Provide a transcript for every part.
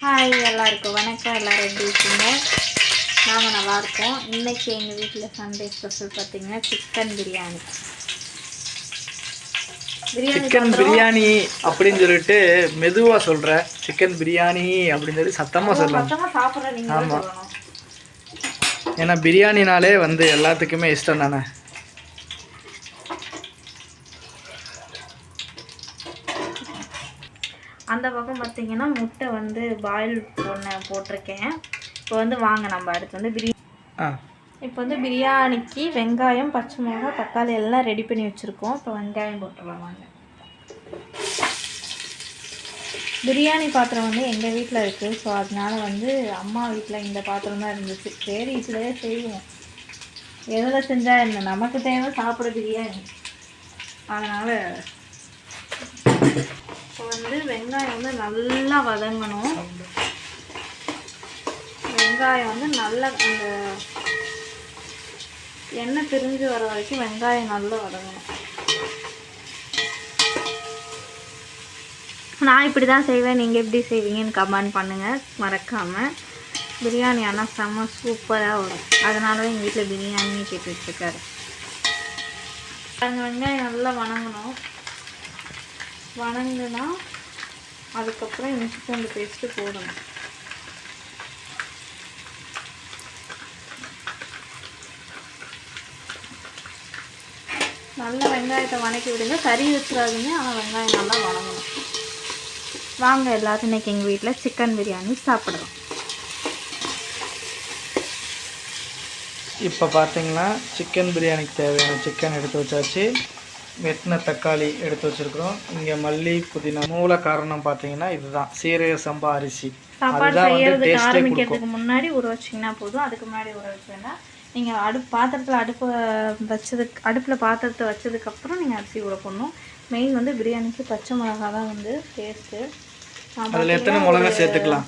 Hi எல்லாருக்கும் வணக்கம். எல்லோரும் எப்படி இருக்கீங்க? நாங்கள் நல்லாயிருக்கோம். இன்றைக்கி எங்கள் வீட்டில் சண்டே ஸ்பெஷல் பார்த்திங்கன்னா சிக்கன் பிரியாணி. சிக்கன் பிரியாணி அப்படின்னு சொல்லிட்டு மெதுவாக சொல்கிறேன். சிக்கன் பிரியாணி அப்படின்னு சொல்லி சத்தமாக சொல்லலாம். ஆமாம், ஏன்னா பிரியாணினாலே எல்லாத்துக்குமே இஷ்டம் தானே. அந்த பக்கம் பார்த்திங்கன்னா முட்டை பாயில் போட்டிருக்கேன். இப்போ வாங்க நம்ம அடுத்து இப்போ பிரியாணிக்கு வெங்காயம், பச்சை மிளகாய், தக்காளி எல்லாம் ரெடி பண்ணி வச்சுருக்கோம். இப்போ வெங்காயம் போட்டுடலாம் வாங்க. பிரியாணி பாத்திரம் எங்கள் வீட்டில் இருக்குது. ஸோ அதனால் அம்மா வீட்டில் இந்த பாத்திரம் தான் இருந்துச்சு. சரி இப்படியே செய்வோம், எதில் செஞ்சால் என்ன, நமக்கு தேவை சாப்பிட பிரியாணி. அதனால் இப்போ வெங்காயம் நல்லா வதங்கணும். வெங்காயம் நல்லா அந்த எண்ணெய் பிரிஞ்சு வர வரைக்கும் வெங்காயம் நல்லா வதங்கணும். நான் இப்படி தான் செய்வேன், நீங்கள் எப்படி செய்வீங்கன்னு கமெண்ட் பண்ணுங்கள் மறக்காமல். பிரியாணி ஆனால் செம்ம சூப்பராக வரும். அதனால தான் எங்கள் வீட்டில் பிரியாணியே கேட்டுட்ருக்காரு. அந்த வெங்காயம் நல்லா வணங்கணும். வணங்குனா அதுக்கப்புறம் இஞ்சி பூண்டு பேஸ்ட்டு போடணும். நல்லா வெங்காயத்தை வணக்கி விடுங்க, கறி வச்சுடாதுங்க. ஆனால் வெங்காயம் நல்லா வணங்கணும். வாங்க எல்லாரும் இன்றைக்கி எங்கள் வீட்டில் சிக்கன் பிரியாணி சாப்பிடுறோம். இப்போ பார்த்தீங்கன்னா சிக்கன் பிரியாணிக்கு தேவையான சிக்கன் எடுத்து வச்சாச்சு. வெட்டின தக்காளி எடுத்து வச்சுருக்குறோம். இங்கே மல்லி, புதினா. மூல காரணம் பார்த்தீங்கன்னா இதுதான், சீரக சம்பா அரிசி. சாப்பாடு செய்யறதுக்கு ஆரம்பிக்கிறதுக்கு முன்னாடி ஊற வச்சிங்கன்னா போதும். அதுக்கு முன்னாடி ஊற வச்சு வேண்டாம். நீங்கள் அடுப்பில் பாத்திரத்தை வச்சதுக்கப்புறம் நீங்கள் அரிசி ஊற போடணும். மெயின் பிரியாணிக்கு பச்சை மிளகா தான் டேஸ்ட்டு. அதில் எத்தனை மிளகா சேர்த்துக்கலாம்?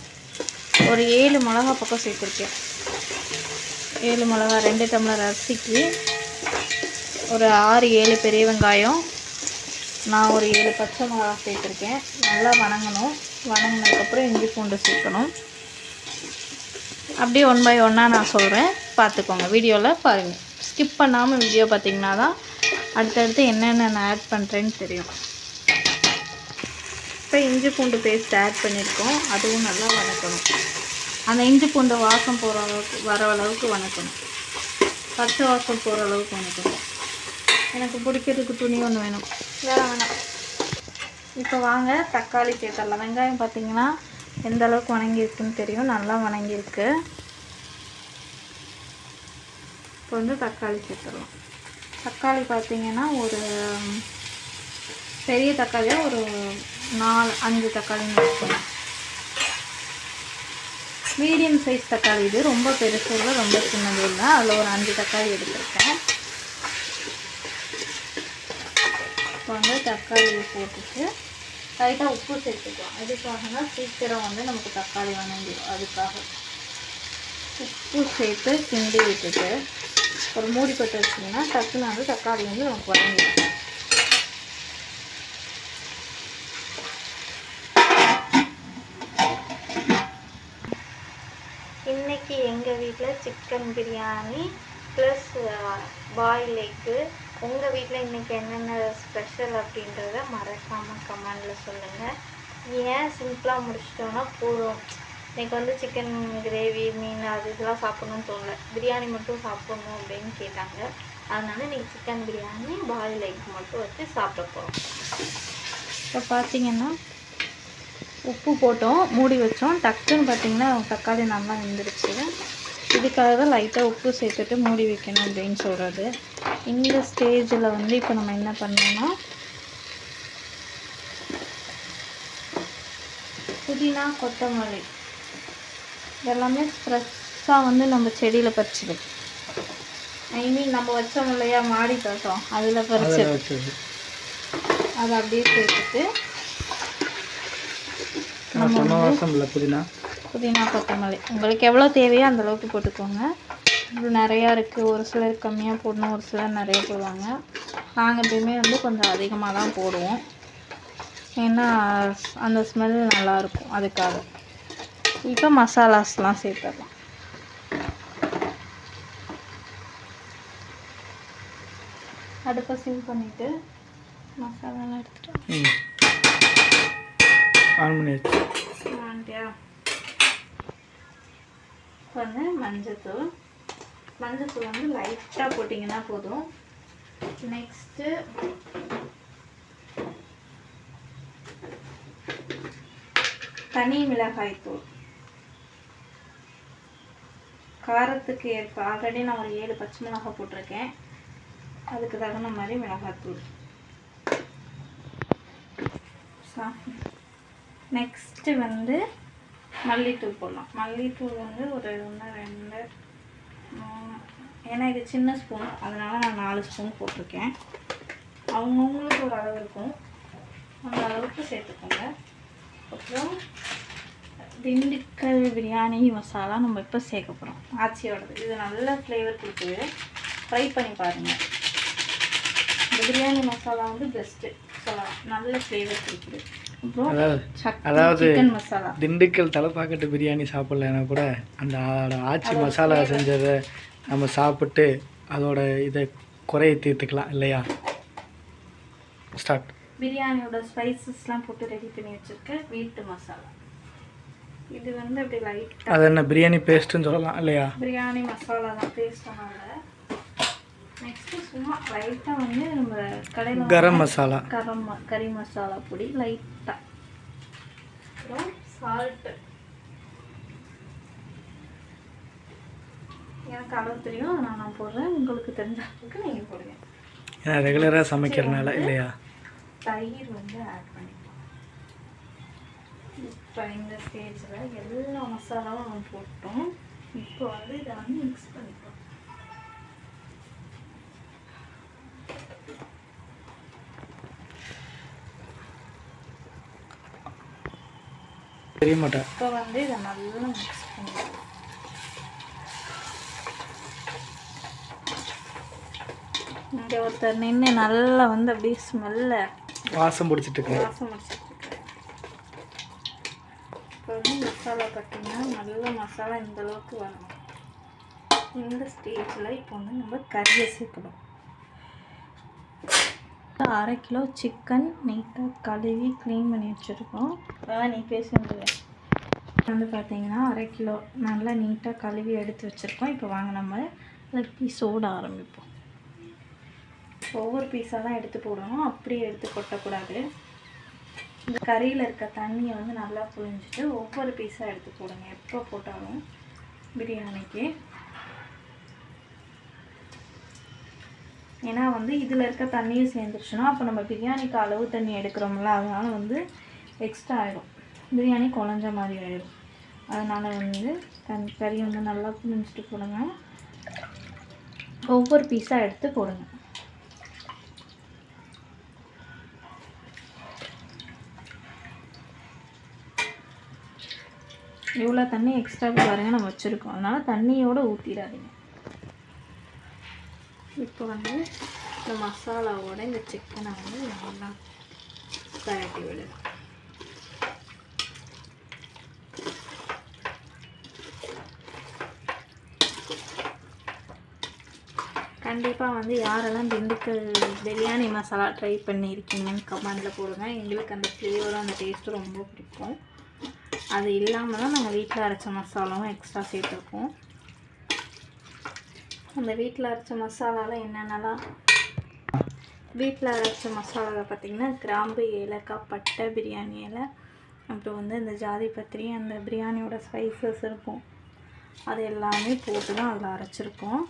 ஒரு 7 மிளகா பக்கம் சேர்த்துருக்கேன். 7 மிளகா, 2 டம்ளர் அரிசிக்கு ஒரு 6-7 பெரிய வெங்காயம், நான் ஒரு 7 பச்சை மிளகா சேர்த்துருக்கேன். நல்லா வணங்கணும். வணங்கினதுக்கப்புறம் இஞ்சி பூண்டு சேர்க்கணும். அப்படியே 1 by 1 நான் சொல்கிறேன், பார்த்துக்கோங்க. வீடியோவில் பாருங்கள், ஸ்கிப் பண்ணாமல் வீடியோ பார்த்திங்கன்னா தான் அடுத்தடுத்து என்னென்ன நான் ஆட் பண்ணுறேன்னு தெரியும். இப்போ இஞ்சி பூண்டு பேஸ்ட் ஆட் பண்ணியிருக்கோம். அதுவும் நல்லா வணக்கணும். அந்த இஞ்சி பூண்டு வாசம் வர அளவுக்கு வணக்கணும். பச்சை வாசம் போகிற அளவுக்கு வணக்கணும். எனக்கு பிடிக்கிறதுக்கு துணி ஒன்று வேணும், வேறு வேணாம். இப்போ வாங்க தக்காளி சேர்த்துடலாம். வெங்காயம் பார்த்திங்கன்னா எந்த அளவுக்கு வணங்கியிருக்குன்னு தெரியும், நல்லா வணங்கியிருக்கு. இப்போ தக்காளி சேர்த்துடலாம். தக்காளி பார்த்திங்கன்னா ஒரு பெரிய தக்காளியாக ஒரு 4-5 தக்காளின்னு வச்சுக்கணும். மீடியம் சைஸ் தக்காளி இது, ரொம்ப பெருசு இல்லை, ரொம்ப சின்னது இல்லை. அதில் ஒரு 5 தக்காளி எடுத்துருக்கேன். இப்போ தக்காளி போட்டுட்டு லைட்டாக உப்பு சேர்த்துக்கலாம். எதுக்காகனா சீக்கிரம் நமக்கு தக்காளி வணங்கிடும். அதுக்காக உப்பு சேர்த்து கிண்டி விட்டுட்டு ஒரு மூடி போட்டு வச்சிங்கன்னா டக்குன்னு தக்காளி நமக்கு வணங்கிடும். இன்றைக்கி எங்கள் வீட்டில் chicken biryani plus boil egg. உங்கள் வீட்டில் இன்றைக்கி என்னென்ன ஸ்பெஷல் அப்படின்றத மறக்காமல் கமெண்டில் சொல்லுங்கள். ஏன் சிம்பிளாக முடிச்சிட்டோன்னா போதும். இன்றைக்கி சிக்கன் கிரேவி, மீன் இதெல்லாம் சாப்பிட்ணுன்னு தோணல, பிரியாணி மட்டும் சாப்பிட்ணும் அப்படின்னு கேட்டாங்க. அதனால் இன்றைக்கி சிக்கன் பிரியாணி பாயில் எக் மட்டும் வச்சு சாப்பிட போகிறோம். இப்போ பார்த்திங்கன்னா உப்பு போட்டோம், மூடி வச்சோம். டக்குன்னு பார்த்திங்கன்னா தக்காளி நல்லா வெந்துருச்சு. இதுக்காக தான் லைட்டாக உப்பு சேர்த்துட்டு மூடி வைக்கணும் அப்படின்னு சொல்கிறது. இந்த ஸ்டேஜில் இப்போ நம்ம என்ன பண்ணோம்னா புதினா, கொத்தமல்லி இதெல்லாமே ஃப்ரெஷ்ஷாக நம்ம செடியில் பறிச்சது. ஐ மீன் நம்ம வச்சோம் இல்லையா மாடி தோட்டம், அதில் பறிச்சது. அதை அப்படியே சேர்த்துட்டு புதினா, கொத்தமல்லி உங்களுக்கு எவ்வளோ தேவையோ அந்தளவுக்கு போட்டுக்கோங்க. இது நிறையா இருக்குது. ஒரு சிலர் கம்மியாக போடணும், ஒரு சிலர் நிறைய போடுவாங்க. நாங்கள் எப்பயுமே கொஞ்சம் அதிகமாக தான் போடுவோம். ஏன்னா அந்த ஸ்மெல் நல்லாயிருக்கும், அதுக்காக. இப்போ மசாலாஸ்லாம் சேர்த்துடலாம். அடுப்பை சிம் பண்ணிவிட்டு மசாலாலாம் எடுத்துட்டு ஆன் பண்ணியாச்சு. இப்போ வந்து மஞ்சத்தூள் வந்து லைட்டாக போட்டிங்கன்னா போதும். நெக்ஸ்ட்டு தனி மிளகாய் தூள் காரத்துக்கு ஏற்ப. ஆல்ரெடி நான் ஒரு 7 பச்சை மிளகாய் போட்டிருக்கேன், அதுக்கு தகுந்த மாதிரி மிளகாய்த்தூள். நெக்ஸ்ட்டு வந்து மல்லித்தூள் போடலாம். மல்லித்தூள் வந்து ஒரு 1 2 3, ஏன்னா இது சின்ன ஸ்பூன் அதனால் நான் 4 ஸ்பூன் போட்டிருக்கேன். அவங்கவுங்களுக்கு ஒரு அளவு இருக்கும், அந்த அளவுக்கு சேர்த்துக்கோங்க. அப்புறம் திண்டுக்கல் பிரியாணி மசாலா நம்ம இப்போ சேர்க்க போகிறோம், ஆச்சியோடது. இது நல்ல ஃப்ளேவர் கொடுக்குது, ட்ரை பண்ணி பாருங்கள். இந்த பிரியாணி மசாலா வந்து பெஸ்ட்டு சொல்லலாம், நல்ல ஃப்ளேவர் கொடுக்குது. அதாவது திண்டுக்கல் தலைப்பாக்கட்டு பிரியாணி சாப்பிட்லன்னா கூட அந்த ஆச்சி மசாலா செஞ்சதை நம்ம சாப்பிட்டு அதோட இதை குறைய தீர்த்துக்கலாம் இல்லையா? ஸ்டார்ட். பிரியாணியோட ஸ்பைசஸ்லாம் போட்டு ரெடி பண்ணி வச்சுருக்கேன் வீட்டு மசாலா. இது வந்து அப்படி லைட்டாக அது என்ன பிரியாணி பேஸ்ட்டுன்னு சொல்லலாம் இல்லையா? பிரியாணி மசாலா தான், பேஸ்ட்டாக. நெக்ஸ்ட்டு சும்மா லைட்டாக வந்து நம்ம கடையில் கரம் மசாலா, கறி மசாலா பொடி லைட்டாக. அப்புறம் சால்ட்டு, எனக்கு அளவு தெரியும் அதனால் நான் போடுறேன், உங்களுக்கு தெரிஞ்ச அளவுக்கு நீங்கள் போடுங்க. ஏன்னா ரெகுலராக சமைக்கிறதுனால இல்லையா? தயிர் வந்து ஆட் பண்ணிக்கலாம். இப்போ இந்த ஸ்டேஜில் எல்லா மசாலாவும் நம்ம போட்டோம். இப்போ வந்து இதை வந்து மிக்ஸ் பண்ணிக்கலாம். தெரிய மாட்டேன். இப்போ வந்து இதை நல்லா மிக்ஸ் பண்ணிக்கலாம். இங்கே ஒருத்தர் நின்று நல்லா வந்து அப்படியே ஸ்மெல்ல வாசம் பிடிச்சிட்டு இருக்கு. இப்போ வந்து மசாலா பார்த்தீங்கன்னா நல்ல மசாலா இந்த அளவுக்கு வரணும். இந்த ஸ்டேஜில் இப்போ வந்து நம்ம கறியை சேர்க்கணும். 1/2 கிலோ சிக்கன் நீட்டாக கழுவி க்ளீன் பண்ணி வச்சுருக்கோம். நீ பேசுறது வந்து பார்த்தீங்கன்னா 1/2 கிலோ நல்லா நீட்டாக கழுவி எடுத்து வச்சுருக்கோம். இப்போ வாங்க நம்ம லெக் பீஸ் ஓட ஆரம்பிப்போம். ஒவ்வொரு பீஸாக தான் எடுத்து போடணும், அப்படியே எடுத்து கொட்டக்கூடாது. இந்த கறியில் இருக்க தண்ணியை வந்து நல்லா புழிஞ்சிட்டு ஒவ்வொரு பீஸாக எடுத்து போடுங்க எப்போ போட்டாலும் பிரியாணிக்கு. ஏன்னா வந்து இதில் இருக்க தண்ணியும் சேர்ந்துருச்சுன்னா அப்போ நம்ம பிரியாணிக்கு அளவு தண்ணி எடுக்கிறோம்ல, அதனால் வந்து எக்ஸ்ட்ரா ஆகிடும், பிரியாணி குழஞ்ச மாதிரி ஆகிடும். அதனால் வந்து கறி வந்து நல்லா புழிஞ்சிட்டு போடுங்க, ஒவ்வொரு பீஸாக எடுத்து போடுங்க. இவ்வளோ தண்ணி எக்ஸ்ட்ராவுக்கு பாருங்கள் நம்ம வச்சுருக்கோம், அதனால் தண்ணியோடு ஊற்றிடாதீங்க. இப்போ வந்து இந்த மசாலாவோட இந்த சிக்கனை வந்து நல்லா பரட்டி விடுங்க. கண்டிப்பாக வந்து யாரெல்லாம் திண்டுக்கல் பிரியாணி மசாலா ட்ரை பண்ணியிருக்கீங்கன்னு கமெண்டில் போடுங்க. எங்களுக்கு அந்த ஃப்ளேவரும் அந்த டேஸ்ட்டும் ரொம்ப பிடிக்கும். அது இல்லாமல் தான் நாங்கள் வீட்டில் அரைச்ச மசாலாவும் எக்ஸ்ட்ரா சேர்த்துருக்கோம். அந்த வீட்டில் அரைச்ச மசாலாவில் என்னென்னலாம், வீட்டில் அரைச்ச மசாலாவில் பார்த்திங்கன்னா கிராம்பு, ஏலக்காய், பட்டை, பிரியாணி இலை, அப்புறம் வந்து இந்த ஜாதி பத்திரி, அந்த பிரியாணியோட ஸ்பைசஸ் இருக்கும், அது எல்லாமே போட்டு தான் அதில் அரைச்சிருக்கோம்.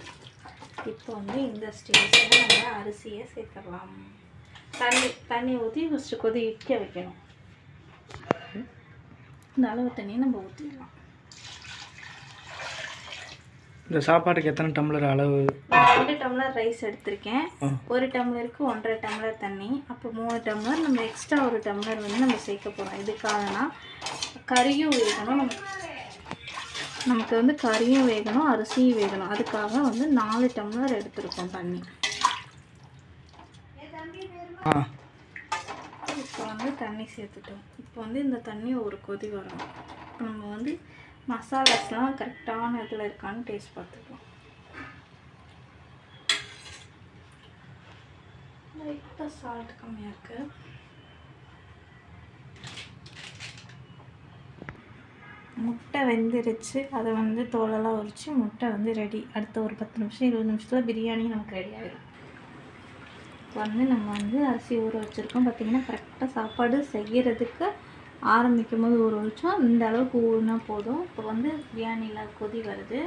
இப்போ வந்து இந்த ஸ்டேஜில் நம்ம அரிசியை சேர்த்துடலாம். தண்ணி ஊற்றி ஃபஸ்ட்டு கொதிக்க வைக்கணும். இந்த அளவு தண்ணியை நம்ம ஊற்றிடலாம். இந்த சாப்பாட்டுக்கு எத்தனை டம்ளர் அளவு? 2 டம்ளர் ரைஸ் எடுத்திருக்கேன், 1 டம்ளருக்கு 1.5 டம்ளர் தண்ணி, அப்போ 3 டம்ளர். நம்ம எக்ஸ்ட்ரா 1 டம்ளர் வந்து நம்ம சேர்க்க போகிறோம். இதுக்காகனா கறியும் வேகணும், நமக்கு வந்து கறியும் வேகணும், அரிசியும் வேகணும். அதுக்காக வந்து 4 டம்ளர் எடுத்துருக்கோம் தண்ணி. இப்போ வந்து தண்ணி சேர்த்துட்டோம். இப்போ வந்து இந்த தண்ணி ஒரு கொதி வரணும். இப்போ நம்ம வந்து மசாலாஸ்லாம் கரெக்டான இதில் இருக்கான்னு டேஸ்ட் பார்த்துக்கலாம். லைட்டாக சால்ட் கம்மியாக இருக்குது. முட்டை வெந்துருச்சு. அதை வந்து தோலெல்லாம் உரித்து முட்டை வந்து ரெடி. அடுத்த ஒரு 10 நிமிஷம் 20 நிமிஷத்தில் பிரியாணி நமக்கு ரெடி ஆகிடும். இப்போ வந்து நம்ம வந்து அரிசி ஊற வச்சுருக்கோம். பார்த்திங்கன்னா கரெக்டாக சாப்பாடு செய்கிறதுக்கு ஆரம்பிக்கும் போது ஊற வச்சோம். இந்த அளவுக்கு ஊறினா போதும். இப்போ வந்து பிரியாணியில் கொதி வருது.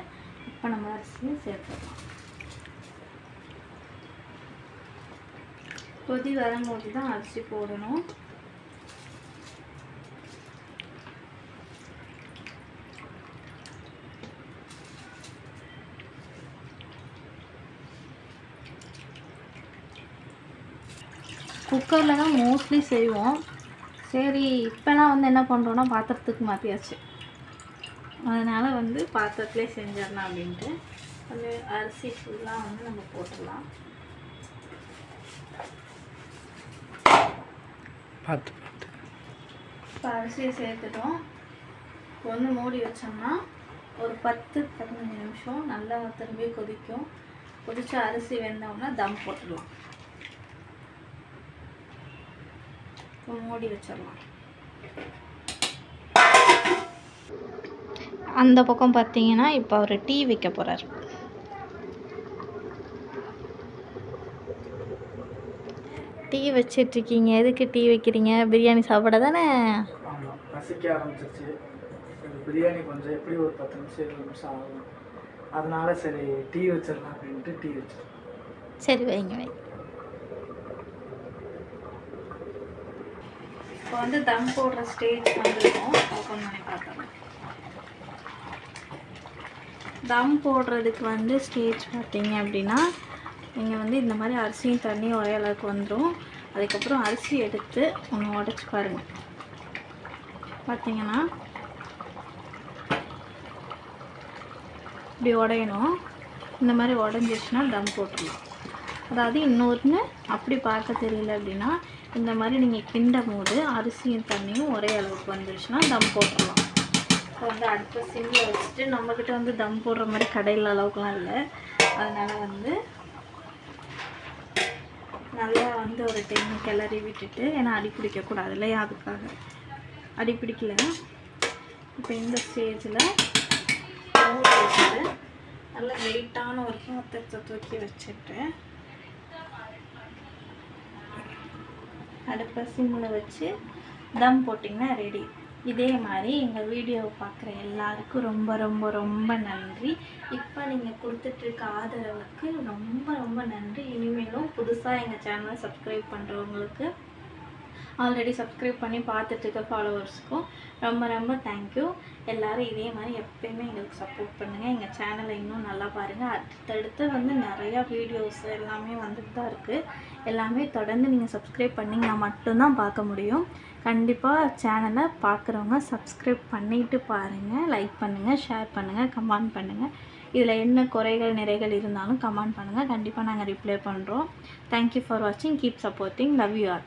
இப்போ நம்ம அரிசியை சேர்த்துக்கலாம். கொதி வரும்போது தான் அரிசி போடணும். குக்கரில் தான் மோஸ்ட்லி செய்வோம். சரி, இப்போலாம் வந்து என்ன பண்ணுறோன்னா பாத்திரத்துக்கு மாற்றியாச்சு. அதனால் வந்து பாத்திரத்துலேயே செஞ்சிடலாம் அப்படின்ட்டு அந்த அரிசி ஃபுல்லாக வந்து நம்ம போட்டுடலாம். பார்த்து இப்போ அரிசியை சேர்த்துட்டோம். இப்போ வந்து மூடி வச்சோம்னா ஒரு 10-15 நிமிஷம் நல்லா திரும்பி கொதிக்கும். கொதிச்ச அரிசி வெந்தோம்னா தம் போட்டுடலாம். இப்போ மூடி வச்சிடலாம். அந்த பக்கம் பார்த்தீங்கன்னா இப்போ அவர் டீ வைக்க போகிறார். டீ வச்சிட்ருக்கீங்க. எதுக்கு டீ வைக்கிறீங்க? பிரியாணி சாப்பிட தானே? ஆமாம், பசிக்க ஆரம்பிச்சிருச்சு. பிரியாணி கொஞ்சம் எப்படி ஒரு 10 நிமிஷம் 20 நிமிஷம் ஆகும். அதனால சரி டீ வச்சிடலாம் அப்படின்ட்டு டீ வச்சிடலாம். சரி, வைங்க. இப்போ வந்து தம் போடுற ஸ்டேஜ் வந்துருக்கோம். ஓப்பன் பண்ணி பார்க்கலாம். தம் போடுறதுக்கு வந்து ஸ்டேஜ் பார்த்தீங்க அப்படின்னா நீங்கள் வந்து இந்த மாதிரி அரிசியும் தண்ணியும் ஒரே அளவுக்கு வந்துடும். அதுக்கப்புறம் அரிசி எடுத்து ஒன்று உடச்சி பாருங்கள். பார்த்தீங்கன்னா இப்படி உடையணும். இந்த மாதிரி உடஞ்சிச்சுன்னா தம் போட்டுடலாம். அதாவது இன்னொன்று அப்படி பார்க்க தெரியல அப்படின்னா இந்த மாதிரி நீங்கள் கிண்டும் போது அரிசியும் தண்ணியும் ஒரே அளவுக்கு வந்துருச்சுன்னா தம் போட்டுடலாம். இப்போ வந்து அடுத்த சிம்மில் வச்சுட்டு, நம்மக்கிட்ட வந்து தம் போடுற மாதிரி கடையில் அளவுக்குலாம் இல்லை. அதனால் வந்து நல்லா வந்து ஒரு டைம் கிளறி விட்டுட்டு, ஏன்னா அடி பிடிக்கக்கூடாது இல்லையா, அதுக்காக அடி பிடிக்கல. இப்போ இந்த ஸ்டேஜில் வச்சுட்டு நல்லா வெயிட்டான ஒரு பாத்திரத்தை தூக்கி வச்சுட்டு அடுப்பை சிம்மில் வச்சு தம் போட்டிங்கன்னா ரெடி. இதே மாதிரி எங்கள் வீடியோவை பார்க்குற எல்லாருக்கும் ரொம்ப ரொம்ப ரொம்ப நன்றி. இப்போ நீங்கள் கொடுத்துட்ருக்க ஆதரவுக்கு ரொம்ப ரொம்ப நன்றி. இனிமேலும் புதுசாக எங்கள் சேனலை சப்ஸ்கிரைப் பண்ணுறவங்களுக்கு, ஆல்ரெடி சப்ஸ்கிரைப் பண்ணி பார்த்துட்ருக்க ஃபாலோவர்ஸுக்கும் ரொம்ப ரொம்ப தேங்க்யூ. எல்லோரும் இதே மாதிரி எப்போயுமே எங்களுக்கு சப்போர்ட் பண்ணுங்கள். எங்கள் சேனலை இன்னும் நல்லா பாருங்கள். அடுத்தடுத்து வந்து நிறையா வீடியோஸ் எல்லாமே வந்துட்டு தான் இருக்குது. எல்லாமே தொடர்ந்து நீங்கள் சப்ஸ்கிரைப் பண்ணிங்கன்னா மட்டும்தான் பார்க்க முடியும். கண்டிப்பாக சேனலை பார்க்குறவங்க சப்ஸ்கிரைப் பண்ணிவிட்டு பாருங்கள். லைக் பண்ணுங்கள், ஷேர் பண்ணுங்கள், கமெண்ட் பண்ணுங்கள். இதில் என்ன குறைகள் நிறைகள் இருந்தாலும் கமெண்ட் பண்ணுங்கள். கண்டிப்பாக நாங்கள் ரிப்ளை பண்ணுறோம். தேங்க்யூ ஃபார் வாட்சிங். Keep supporting. Love you all.